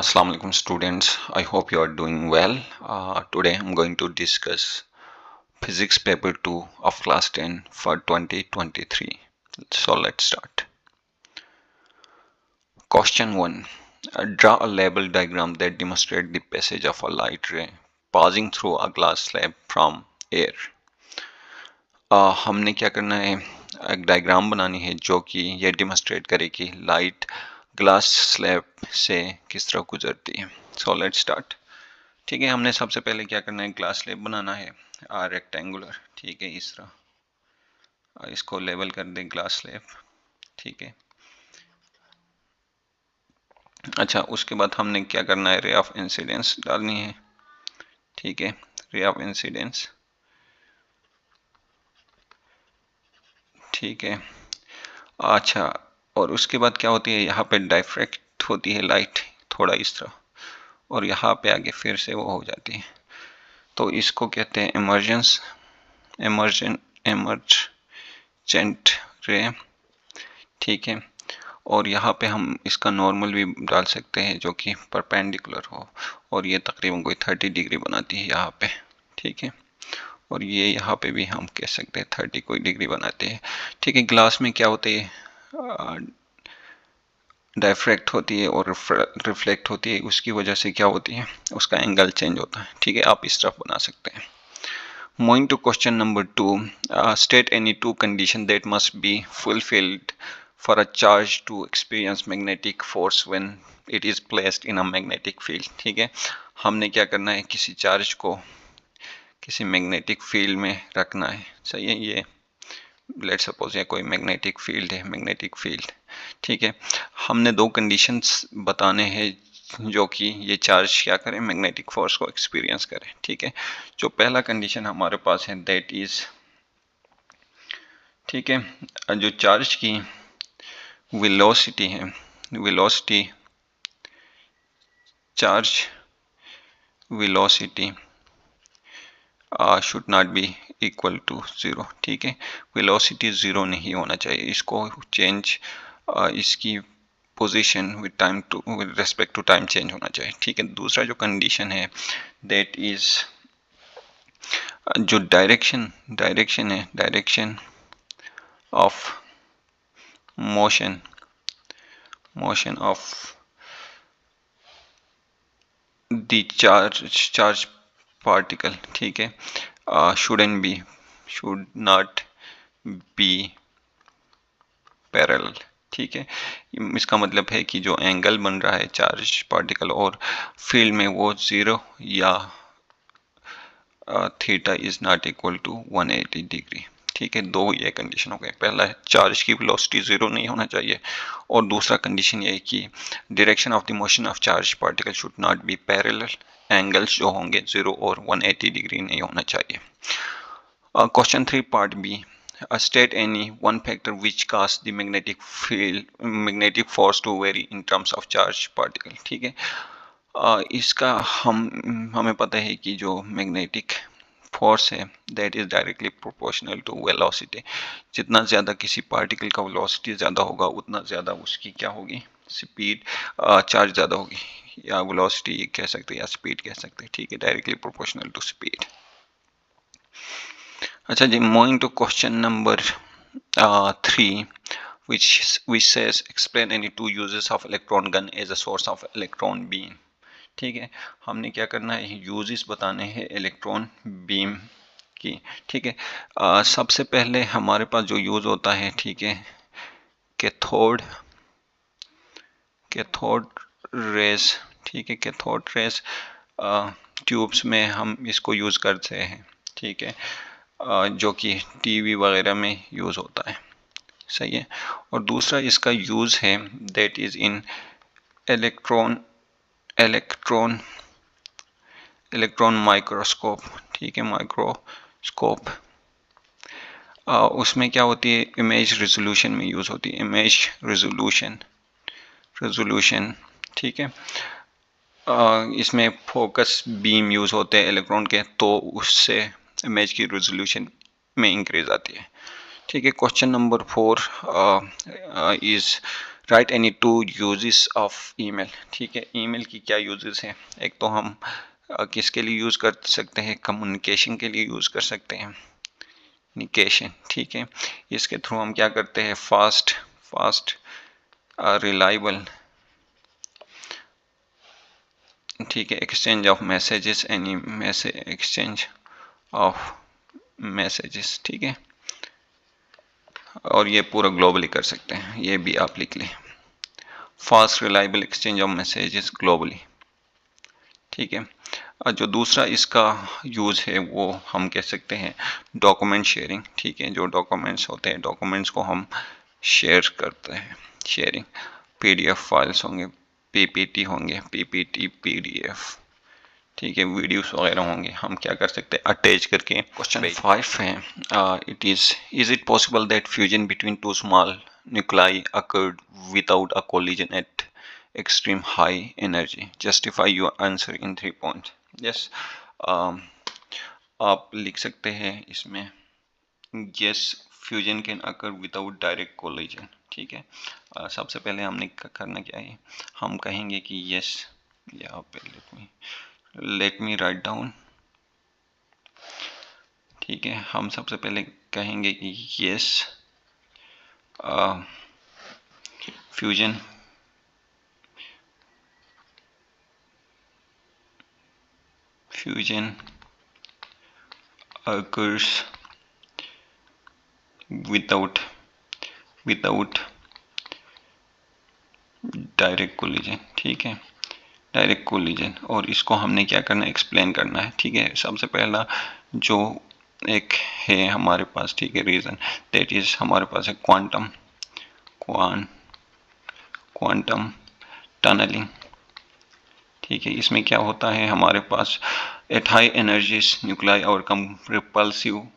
Assalamu alaikum students. I hope you are doing well. Today I'm going to discuss Physics Paper 2 of Class 10 for 2023. So let's start. Question 1. Draw a label diagram that demonstrates the passage of a light ray passing through a glass slab from air. हमने क्या करना है, एक diagram बनानी है जो कि ये डिमोस्ट्रेट करे कि लाइट ग्लास स्लैब से किस तरह गुजरती है. सो लेट्स स्टार्ट. ठीक है, हमने सबसे पहले क्या करना है, ग्लास स्लैब बनाना है रेक्टेंगुलर. ठीक है, इस तरह इसको लेवल कर दें ग्लास स्लैब. ठीक है, अच्छा उसके बाद हमने क्या करना है, रे ऑफ इंसिडेंस डालनी है. ठीक है, रे ऑफ इंसिडेंस. ठीक है, अच्छा और उसके बाद क्या होती है, यहाँ पे डायफ्रैक्ट होती है लाइट थोड़ा इस तरह, और यहाँ पे आगे फिर से वो हो जाती है. तो इसको कहते हैं एमर्जेंट रे. ठीक है, और यहाँ पे हम इसका नॉर्मल भी डाल सकते हैं जो कि परपेंडिकुलर हो, और ये तकरीबन कोई 30 डिग्री बनाती है यहाँ पे. ठीक है, और ये यहाँ पे भी हम कह सकते हैं 30 कोई डिग्री बनाते हैं. ठीक है, ग्लास में क्या होता है, डायफ्रैक्ट होती है और रिफ्लेक्ट होती है, उसकी वजह से क्या होती है, उसका एंगल चेंज होता है. ठीक है, आप इस तरफ बना सकते हैं. Moving to question number 2, state any two conditions that must be fulfilled for a charge to experience magnetic force when it is placed in a magnetic field. ठीक है, हमने क्या करना है, किसी चार्ज को किसी मैग्नेटिक फील्ड में रखना है. सही है, ये लेट्स सपोज ये कोई मैग्नेटिक फील्ड है, मैग्नेटिक फील्ड. ठीक है, हमने दो कंडीशंस बताने हैं जो कि ये चार्ज क्या करें, मैग्नेटिक फोर्स को एक्सपीरियंस करें. ठीक है, जो पहला कंडीशन हमारे पास है दैट इज, ठीक है, जो चार्ज की वेलोसिटी है, velocity charge velocity should not be equal to 0. ठीक है, वेलोसिटी 0 नहीं होना चाहिए, इसको चेंज इसकी position with time to with respect to time change होना चाहिए. ठीक है, दूसरा जो कंडीशन है दैट इज जो डायरेक्शन है, direction of motion of the charge particle. ठीक है, शुड नॉट बी पैरेलल. ठीक है, इसका मतलब है कि जो एंगल बन रहा है चार्ज पार्टिकल और फील्ड में वो 0 या theta is not equal to 180 degree. ठीक है, दो ये कंडीशन हो गए. पहला है चार्ज की वेलोसिटी 0 नहीं होना चाहिए, और दूसरा कंडीशन ये है कि direction of the motion of charge particle should not be parallel. Angles जो होंगे 0 और 180 डिग्री नहीं होना चाहिए. Question 3 part B, state any one factor which cause the magnetic force to vary in terms of charge particle. ठीक है, इसका हमें पता है कि जो मैग्नेटिक फोर्स है that is directly proportional to velocity. जितना ज़्यादा किसी पार्टिकल का वेलोसिटी ज़्यादा होगा उतना ज़्यादा उसकी क्या होगी, स्पीड चार्ज ज़्यादा होगी, या वेलोसिटी कह सकते हैं या स्पीड कह सकते हैं. ठीक है, डायरेक्टली प्रोपोर्शनल टू स्पीड. अच्छा जी, moving to question number 3 which says explain any two uses of electron gun as a source of electron beam. ठीक है, हमने क्या करना है, यूजेस बताने हैं इलेक्ट्रॉन बीम की. ठीक है, सबसे पहले हमारे पास जो यूज होता है, ठीक है, कैथोड रेज. ठीक है, कैथोड रेज ट्यूब्स में हम इसको यूज करते हैं. ठीक है, जो कि टीवी वगैरह में यूज होता है. सही है, और दूसरा इसका यूज है that is in electron microscope. ठीक है, माइक्रोस्कोप उसमें क्या होती है, इमेज रेजोल्यूशन में यूज होती है, इमेज रेजोल्यूशन. ठीक है, इसमें फोकस बीम यूज होते हैं इलेक्ट्रॉन के, तो उससे इमेज की रेजोल्यूशन में इंक्रीज आती है. ठीक है, question number 4 is right any two uses of email. ठीक है, ईमेल की क्या यूजेस हैं? एक तो हम किसके लिए यूज़ कर सकते हैं? कम्युनिकेशन के लिए यूज़ कर सकते हैं, कम्युनिकेशन। ठीक है, इसके थ्रू हम क्या करते हैं? फास्ट रिलायबल, ठीक है, exchange of messages, any message, exchange of messages. ठीक है, और ये पूरा ग्लोबली कर सकते हैं, ये भी आप लिख लें, fast reliable exchange of messages globally. ठीक है, और जो दूसरा इसका यूज़ है वो हम कह सकते हैं डॉक्यूमेंट शेयरिंग। ठीक है, जो डॉक्यूमेंट्स होते हैं, डॉक्यूमेंट्स को हम शेयर करते हैं, शेयरिंग, पीडीएफ फाइल्स होंगे, पीपीटी होंगे, पीपीटी पीडीएफ, ठीक है, वीडियोस वगैरह होंगे, हम क्या कर सकते हैं? अटैच करके। क्वेश्चन 5 है, is it possible that fusion between two small nuclei occurred without a collision at extreme high energy? Justify your answer in 3 points. Yes, आप लिख सकते हैं इसमें yes, fusion can occur without direct collision. ठीक है, सबसे पहले हमने करना क्या है? हम कहेंगे कि yes, यहाँ पे let me write down. ठीक है, हम सबसे पहले कहेंगे कि yes, fusion occurs without direct collision. ठीक है, डायरेक्ट कोलिजन, और इसको हमने क्या करना है? एक्सप्लेन करना है। ठीक है, सबसे पहला जो एक है हमारे पास, ठीक है, रीजन, दैट इज हमारे पास है क्वांटम टनलिंग। ठीक है, इसमें क्या होता है हमारे पास? एट हाई एनर्जीज न्यूक्लाई और कम रिपल्जन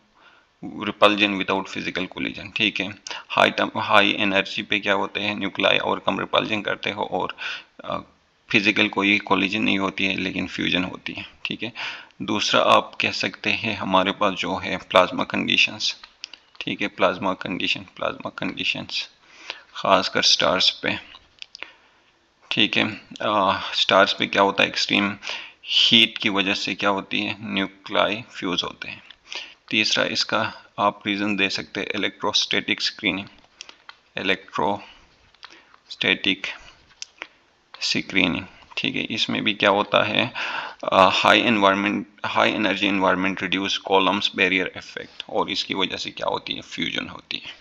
विदाउट फिजिकल कोलिजन। ठीक है, हाई एनर्जी पे क्या होते हैं? न्यूक्लाई और कम रिपल्जन करते हो, और फिजिकल कोई कोलिजन नहीं होती है, लेकिन फ्यूजन होती है। ठीक है, दूसरा आप कह सकते हैं हमारे पास जो है प्लाज्मा कंडीशंस। ठीक है, प्लाज्मा कंडीशंस खासकर स्टार्स पे। ठीक है, स्टार्स पे क्या होता है? एक्सट्रीम हीट की वजह से क्या होती है? न्यूक्लाई फ्यूज होते हैं। तीसरा इसका आप रीज़न दे सकते हैं इलेक्ट्रोस्टैटिक स्क्रीनिंग, इलेक्ट्रोस्टैटिक स्क्रीनिंग। ठीक है, इसमें भी क्या होता है? High energy environment reduce columns barrier effect, और इसकी वजह से क्या होती है? फ्यूजन होती है।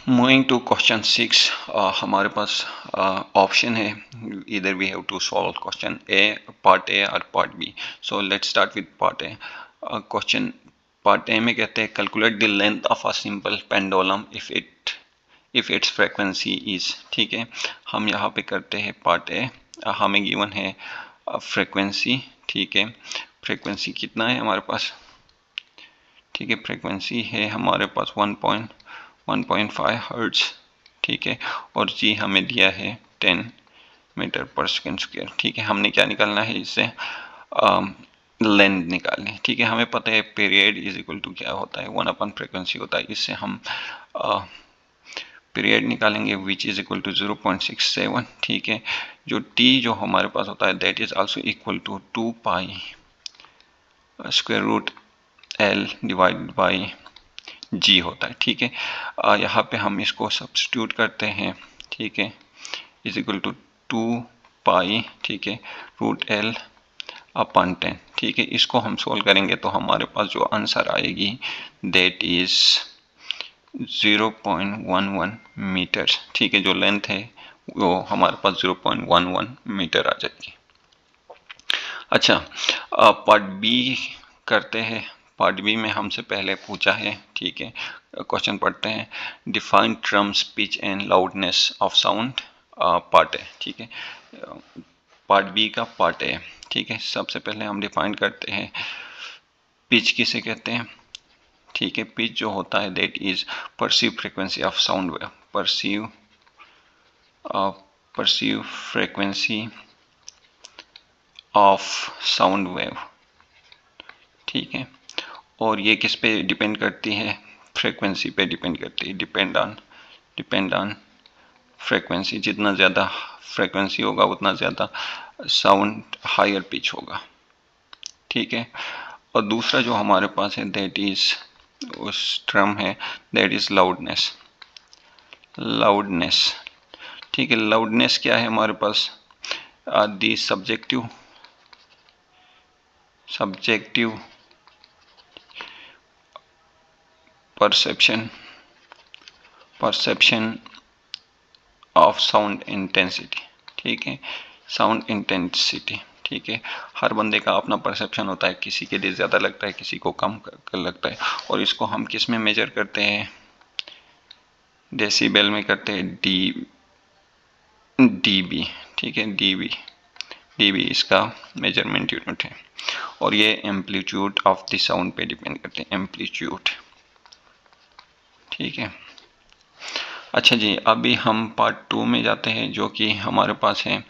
मूविंग टू क्वेश्चन 6, हमारे पास ऑप्शन है, इधर we have to solve question A, part A और part B. So let's start with part A. Question part A में कहते हैं calculate the length of a simple pendulum if its frequency is. ठीक है, हम यहाँ पे करते हैं पार्ट ए, हमें गिवन है फ्रीक्वेंसी। ठीक है, फ्रीक्वेंसी कितना है हमारे पास? ठीक है, फ्रीक्वेंसी है हमारे पास 1.5 हर्ट्ज। ठीक है, और जी हमें दिया है 10 मीटर पर सेकेंड स्क्वायर। ठीक है, हमने क्या निकालना है? इससे लेंथ निकालनी। ठीक है, हमें पता है पीरियड इज इक्वल टू क्या होता है? 1 फ्रीक्वेंसी होता है। इससे हम पीरियड निकालेंगे विच इज इक्वल टू 0.67। ठीक है, जो टी जो हमारे पास होता है that is also equal to 2 pi square root L divide by g होता है। ठीक है, यहाँ पे हम इसको सब्स्टिट्यूट करते हैं। ठीक है, इज इक्वल टू 2 पाई, ठीक है, रूट एल अपन 10। ठीक है, इसको हम सोल्व करेंगे तो हमारे पास जो आंसर आएगी दैट इज 0.11 मीटर। ठीक है, जो लेंथ है वो हमारे पास 0.11 मीटर आ जाएगी। अच्छा, पार्ट बी करते हैं। पार्ट बी में हमसे पहले पूछा है, ठीक है, क्वेश्चन पढ़ते हैं। Define terms pitch and loudness of sound, part है। ठीक है, पार्ट बी का पार्ट है। ठीक है, सबसे पहले हम डिफाइन करते हैं पिच किसे कहते हैं। ठीक है, पिच जो होता है that is perceive frequency of sound wave, perceive frequency of sound wave. ठीक है, और ये किस पे डिपेंड करती है? फ्रीक्वेंसी पे डिपेंड करती है, डिपेंड ऑन फ्रीक्वेंसी। जितना ज़्यादा फ्रीक्वेंसी होगा उतना ज़्यादा साउंड हायर पिच होगा, ठीक है। और दूसरा जो हमारे पास है दैट इज उस टर्म है दैट इज लाउडनेस। ठीक है, लाउडनेस क्या है हमारे पास? The subjective perception of sound intensity, ठीक है, साउंड इंटेंसिटी, ठीक है। हर बंदे का अपना परसेप्शन होता है, किसी के लिए ज़्यादा लगता है, किसी को कम लगता है। और इसको हम किस में मेजर करते हैं? डेसिबल में करते हैं, डीबी, ठीक है, डीबी इसका मेजरमेंट यूनिट है। और ये एम्पलीट्यूड ऑफ द साउंड पे डिपेंड करते हैं, एम्पलीट्यूड, ठीक है। अच्छा जी, अभी हम पार्ट 2 में जाते हैं, जो कि हमारे पास है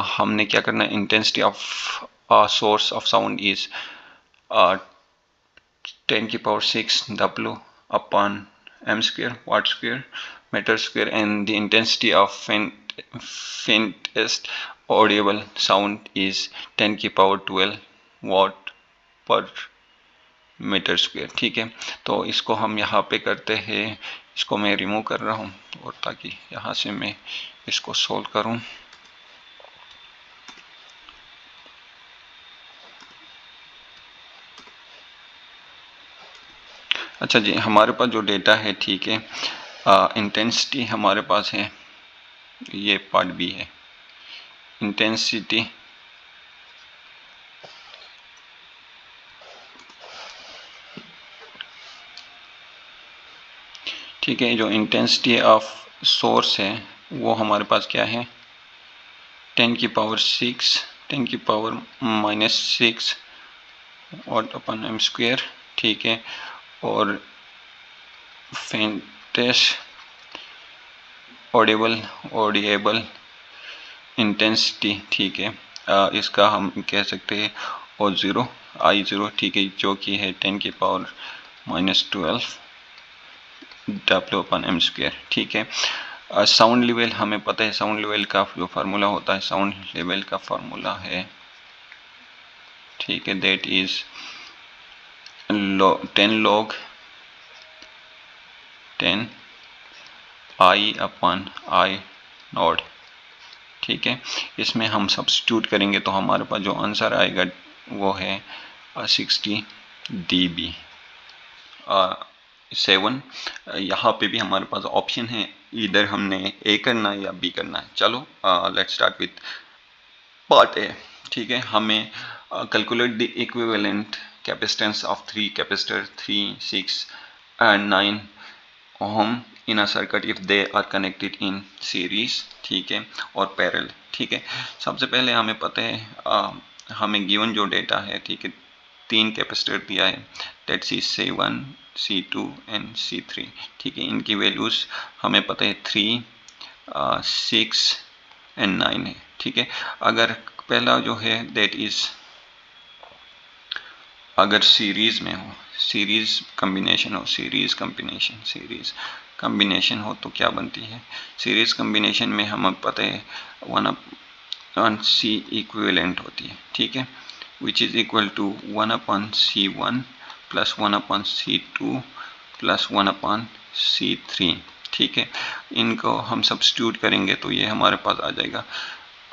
हमने क्या करना है। Intensity of source of sound is 10⁶ W upon m square watt square meter square, and the intensity of faintest audible sound is 10⁻12 watt per metre square, ठीक है। तो इसको हम यहाँ पे करते हैं, इसको मैं रिमूव कर रहा हूँ और ताकि यहाँ से मैं इसको सोल्व करूँ। अच्छा जी, हमारे पास जो डेटा है, ठीक है, इंटेंसिटी हमारे पास है, ये पार्ट बी है, इंटेंसिटी ठीक है। जो इंटेंसिटी ऑफ सोर्स है वो हमारे पास क्या है? 10⁻6 10⁻⁻6 वाट अपन m स्क्वायर, ठीक है। और फेंटेस्ट ऑडिएबल इंटेंसिटी, ठीक है, इसका हम कह सकते हैं I0, ठीक है, जो कि है 10⁻⁻12 W/m स्क्वायर, ठीक है। साउंड लेवल हमें पता है, साउंड लेवल का जो फार्मूला होता है, साउंड लेवल का फार्मूला है, ठीक है, दैट इज 10 I/I0, ठीक है। इसमें हम सब्स्टिट्यूट करेंगे तो हमारे पास जो आंसर आएगा वो है 60 dB 7। यहाँ पे भी हमारे पास ऑप्शन है, इधर हमने ए करना है या बी करना है। चलो let's start with part A, ठीक है। हमें calculate the equivalent capacitance of 3 capacitor 3, 6 and 9 ohm in a circuit if they are connected in series, ठीक है, और पैरेलल, ठीक है। सबसे पहले हमें पता है हमें गिवन जो डेटा है, ठीक है, 3 कैपेसिटर दिया है, that's is C1, C2 and C3, ठीक है। इनकी वैल्यूज हमें पता है 3, 6 एंड 9 है, ठीक है। अगर पहला जो है दैट इज अगर सीरीज में हो, सीरीज कम्बिनेशन हो तो क्या बनती है? सीरीज कम्बिनेशन में हमें पता है 1/C इक्विवेलेंट होती है, ठीक है, which is equal to 1/C1 plus 1/C2 plus 1/C3, ठीक है। इनको हम सब्स्टिट्यूट करेंगे तो ये हमारे पास आ जाएगा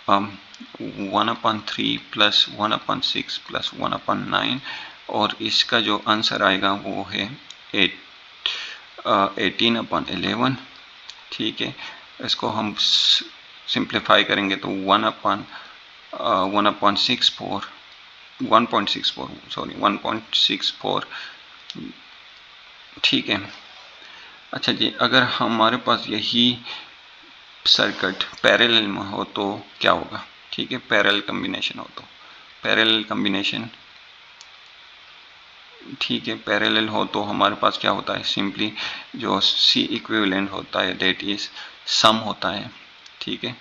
1/3 प्लस 1/6 प्लस 1/9, और इसका जो आंसर आएगा वो है 18/11, ठीक है। इसको हम सिंप्लीफाई करेंगे तो 1.64, ठीक है। अच्छा जी, अगर हमारे पास यही सर्किट पैरेलल में हो तो क्या होगा? ठीक है, पैरेलल कम्बिनेशन हो तो ठीक है, पैरेलल हो तो हमारे पास क्या होता है? सिंपली जो C इक्विवेलेंट होता है दैट इज सम होता है, ठीक है।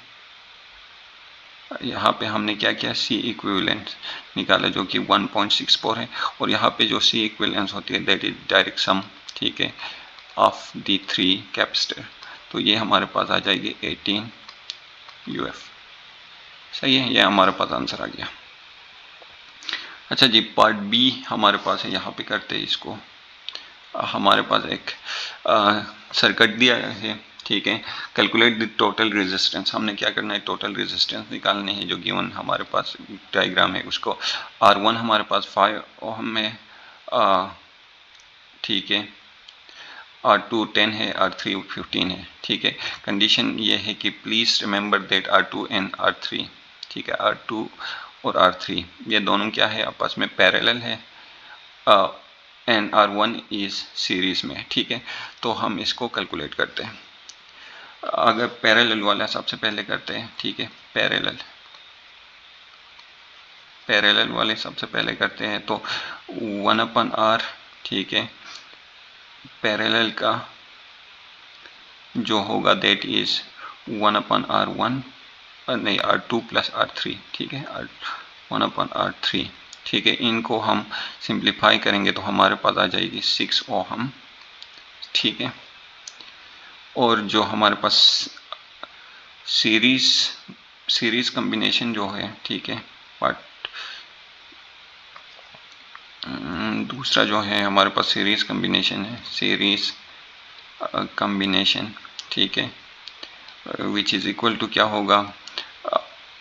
यहाँ पे हमने क्या किया, सी इक्विवेलेंस निकाला जो कि 1.64 है, और यहाँ पे जो सी इक्विवेलेंस होती है दैट इज डायरेक्ट सम, ठीक है, ऑफ दी 3 कैपेसिटर। तो ये हमारे पास आ जाएगी 18 UF। सही है, ये हमारे पास आंसर आ गया। अच्छा जी, पार्ट बी हमारे पास है, यहाँ पे करते हैं इसको। हमारे पास एक सर्किट दिया है, ठीक है। कैलकुलेट द टोटल रेजिस्टेंस, हमने क्या करना है, टोटल रेजिस्टेंस निकालने है जो गिवन हमारे पास डायग्राम है उसको। R1 हमारे पास 5 ओम है, ठीक है। R2 10 है, R3 15 है, ठीक है। कंडीशन ये है कि please remember that R2 and R3, ठीक है, R2 और R3 ये दोनों क्या है, आपस में पैरेलल है, एंड R1 इज सीरीज में, ठीक है। तो हम इसको कैलकुलेट करते हैं। अगर पैरेलल वाला सबसे पहले करते हैं, ठीक है, पैरेलल वाले सबसे पहले करते हैं, तो 1/R, ठीक है, पैरेलल का जो होगा दैट इज 1/R1, नहीं R2 प्लस R3, ठीक है, 1/R3, ठीक है। इनको हम सिंप्लीफाई करेंगे तो हमारे पास आ जाएगी 6 ओहम, ठीक है। और जो हमारे पास सीरीज कॉम्बिनेशन जो है, ठीक है, पार्ट दूसरा जो है हमारे पास सीरीज कॉम्बिनेशन है, सीरीज कॉम्बिनेशन, ठीक है, विच इज इक्वल टू क्या होगा,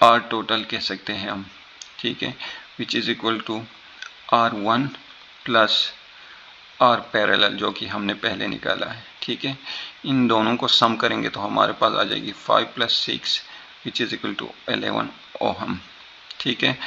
आर टोटल कह सकते हैं हम, ठीक है, which is equal to R1 plus R parallel जो कि हमने पहले निकाला है, ठीक है। इन दोनों को सम करेंगे तो हमारे पास आ जाएगी 5 + 6 which is equal to 11 ohm, ठीक है।